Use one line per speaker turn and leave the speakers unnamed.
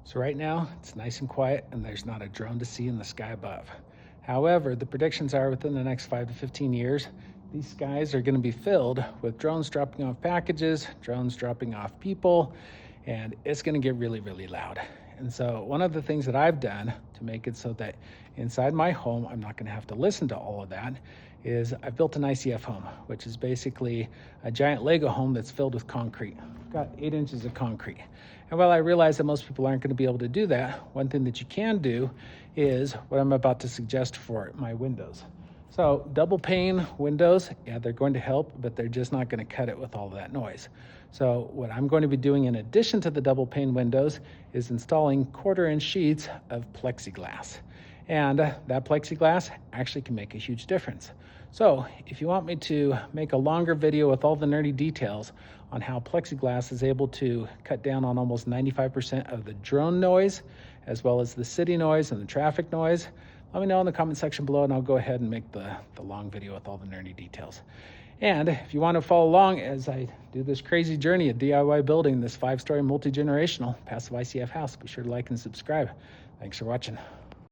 So right now, it's nice and quiet and there's not a drone to see in the sky above. However, the predictions are within the next 5 to 15 years, these skies are going to be filled with drones dropping off packages, drones dropping off people, and it's going to get really, really loud. And so one of the things that I've done to make it so that inside my home, I'm not going to have to listen to all of that is I've built an ICF home, which is basically a giant Lego home that's filled with concrete. I've got 8 inches of concrete. And while I realize that most people aren't going to be able to do that, one thing that you can do is what I'm about to suggest for my windows. So double pane windows, yeah, they're going to help, but they're just not going to cut it with all of that noise. So what I'm going to be doing in addition to the double pane windows is installing 1/4-inch sheets of plexiglass. And that plexiglass actually can make a huge difference. So if you want me to make a longer video with all the nerdy details on how plexiglass is able to cut down on almost 95% of the drone noise, as well as the city noise and the traffic noise, let me know in the comment section below and I'll go ahead and make the long video with all the nerdy details. And if you want to follow along as I do this crazy journey of DIY building this 5-story multi-generational passive ICF house, be sure to like and subscribe. Thanks for watching.